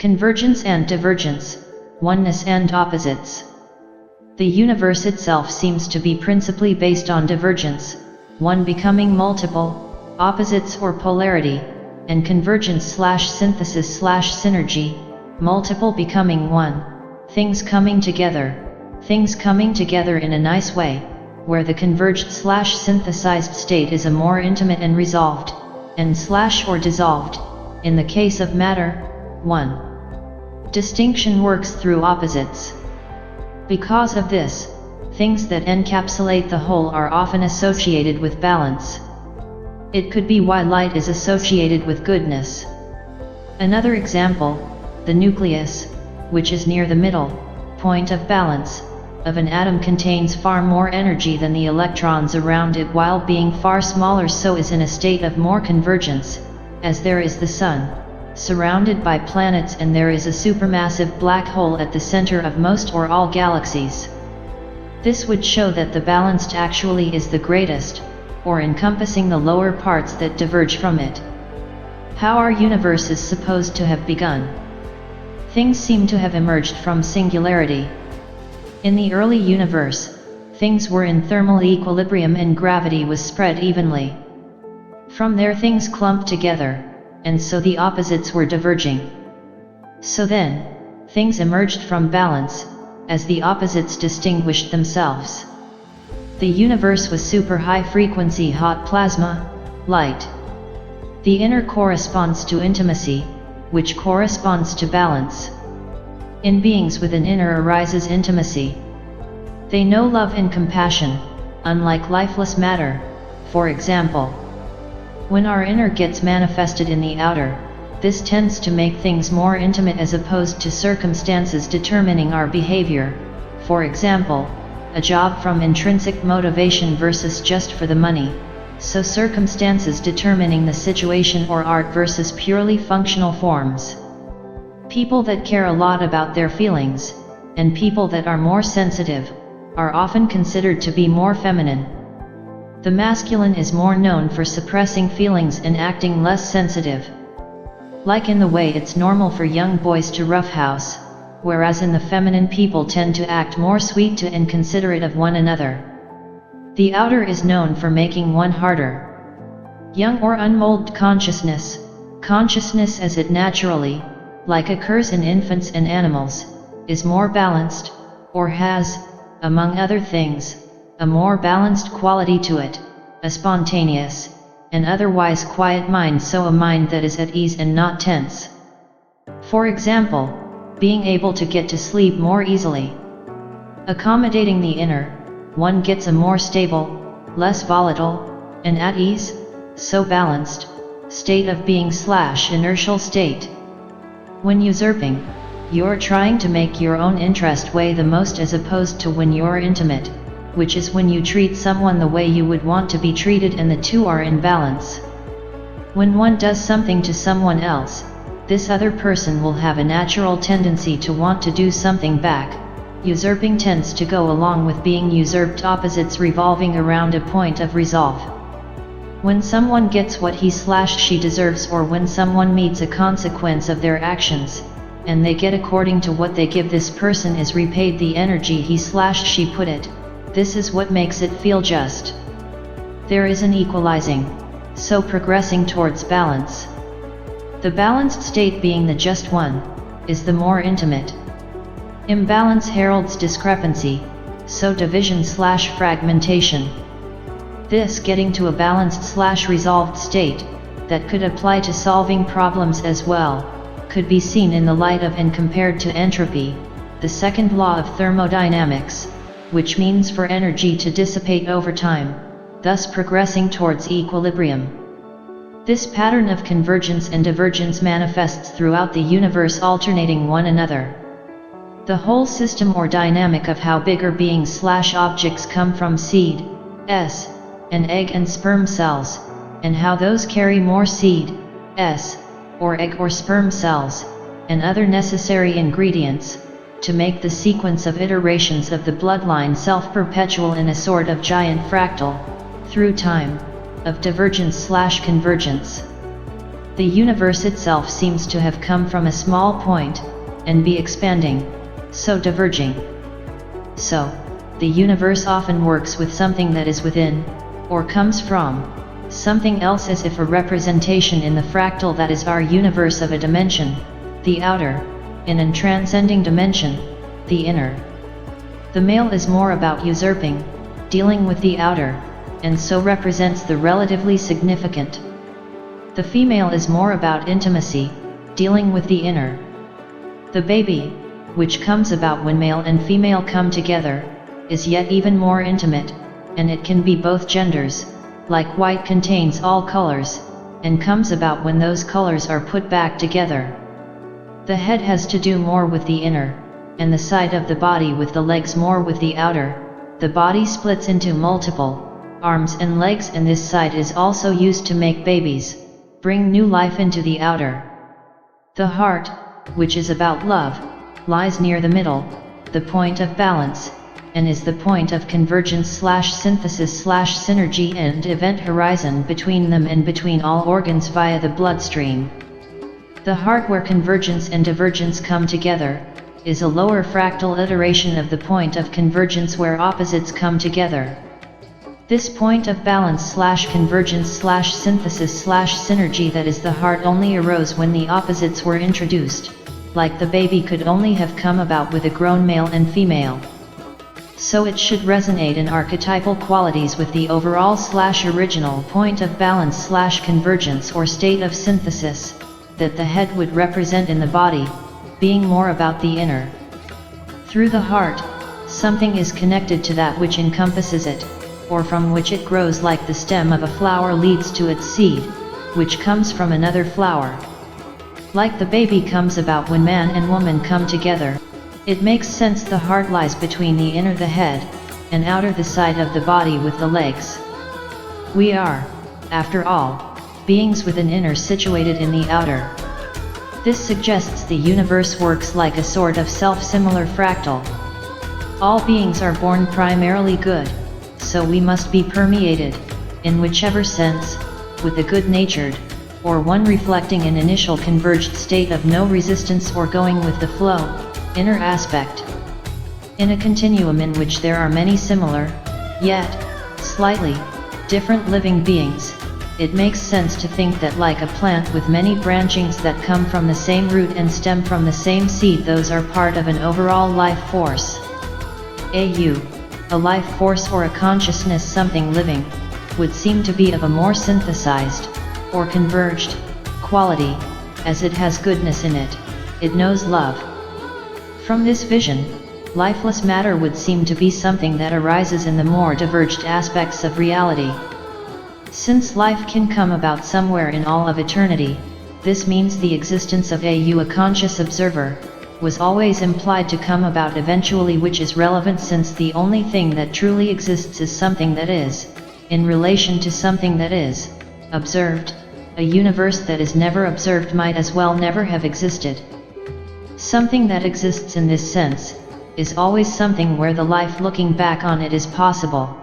Convergence and divergence, oneness and opposites. The universe itself seems to be principally based on divergence, one becoming multiple, opposites or polarity, and convergence/synthesis/synergy, multiple becoming one, things coming together in a nice way, where the converged/synthesized state is a more intimate and resolved, and/or dissolved, in the case of matter. 1. Distinction works through opposites. Because of this, things that encapsulate the whole are often associated with balance. It could be why light is associated with goodness. Another example, the nucleus, which is near the middle point of balance of an atom, contains far more energy than the electrons around it while being far smaller, so is in a state of more convergence, as there is the Sun, surrounded by planets, and there is a supermassive black hole at the center of most or all galaxies. This would show that the balanced actually is the greatest, or encompassing the lower parts that diverge from it. How our universe is supposed to have begun. Things seem to have emerged from singularity. In the early universe, things were in thermal equilibrium and gravity was spread evenly. From there things clumped together, and so the opposites were diverging. So then, things emerged from balance, as the opposites distinguished themselves. The universe was super high frequency hot plasma, light. The inner corresponds to intimacy, which corresponds to balance. In beings with an inner arises intimacy. They know love and compassion, unlike lifeless matter, for example. When our inner gets manifested in the outer, this tends to make things more intimate as opposed to circumstances determining our behavior, for example, a job from intrinsic motivation versus just for the money, so circumstances determining the situation, or art versus purely functional forms. People that care a lot about their feelings, and people that are more sensitive, are often considered to be more feminine. The masculine is more known for suppressing feelings and acting less sensitive. Like in the way it's normal for young boys to roughhouse, whereas in the feminine people tend to act more sweet to and considerate of one another. The outer is known for making one harder. Young or unmolded consciousness as it naturally, like occurs in infants and animals, is more balanced, or has, among other things, a more balanced quality to it, a spontaneous, and otherwise quiet mind, so a mind that is at ease and not tense. For example, being able to get to sleep more easily. Accommodating the inner, one gets a more stable, less volatile, and at ease, so balanced, state of being/inertial state. When usurping, you're trying to make your own interest weigh the most, as opposed to when you're intimate, which is when you treat someone the way you would want to be treated and the two are in balance. When one does something to someone else, this other person will have a natural tendency to want to do something back. Usurping tends to go along with being usurped, opposites revolving around a point of resolve. When someone gets what he/she deserves, or when someone meets a consequence of their actions, and they get according to what they give, this person is repaid the energy he/she put it. This is what makes it feel just. There is an equalizing, so progressing towards balance. The balanced state, being the just one, is the more intimate. Imbalance heralds discrepancy, so division/fragmentation. This getting to a balanced/resolved state, that could apply to solving problems as well, could be seen in the light of and compared to entropy, the second law of thermodynamics, which means for energy to dissipate over time, thus progressing towards equilibrium. This pattern of convergence and divergence manifests throughout the universe, alternating one another. The whole system or dynamic of how bigger beings/objects come from seed, and egg and sperm cells, and how those carry more seed, or egg or sperm cells, and other necessary ingredients, to make the sequence of iterations of the bloodline self-perpetual in a sort of giant fractal, through time, of divergence/convergence. The universe itself seems to have come from a small point, and be expanding, so diverging. So, the universe often works with something that is within, or comes from, something else, as if a representation in the fractal that is our universe of a dimension, the outer, in an transcending dimension, the inner. The male is more about usurping, dealing with the outer, and so represents the relatively significant. The female is more about intimacy, dealing with the inner. The baby, which comes about when male and female come together, is yet even more intimate, and it can be both genders, like white contains all colors, and comes about when those colors are put back together. The head has to do more with the inner, and the side of the body with the legs more with the outer. The body splits into multiple arms and legs, and this side is also used to make babies, bring new life into the outer. The heart, which is about love, lies near the middle, the point of balance, and is the point of convergence/synthesis/synergy and event horizon between them and between all organs via the bloodstream. The heart, where convergence and divergence come together, is a lower fractal iteration of the point of convergence where opposites come together. This point of balance/convergence/synthesis/synergy that is the heart only arose when the opposites were introduced, like the baby could only have come about with a grown male and female. So it should resonate in archetypal qualities with the overall/original point of balance/convergence or state of synthesis, that the head would represent in the body, being more about the inner. Through the heart, something is connected to that which encompasses it, or from which it grows, like the stem of a flower leads to its seed, which comes from another flower. Like the baby comes about when man and woman come together, it makes sense the heart lies between the inner, the head, and outer, the side of the body with the legs. We are, after all, beings with an inner situated in the outer. This suggests the universe works like a sort of self-similar fractal. All beings are born primarily good, so we must be permeated, in whichever sense, with the good-natured, or one reflecting an initial converged state of no resistance or going with the flow, inner aspect. In a continuum in which there are many similar, yet slightly different living beings, it makes sense to think that like a plant with many branchings that come from the same root and stem from the same seed, those are part of an overall life force. A life force or a consciousness, something living, would seem to be of a more synthesized, or converged, quality, as it has goodness in it, it knows love. From this vision, lifeless matter would seem to be something that arises in the more diverged aspects of reality. Since life can come about somewhere in all of eternity, this means the existence of a conscious observer, was always implied to come about eventually, which is relevant since the only thing that truly exists is something that is, in relation to something that is, observed. A universe that is never observed might as well never have existed. Something that exists in this sense, is always something where the life looking back on it is possible.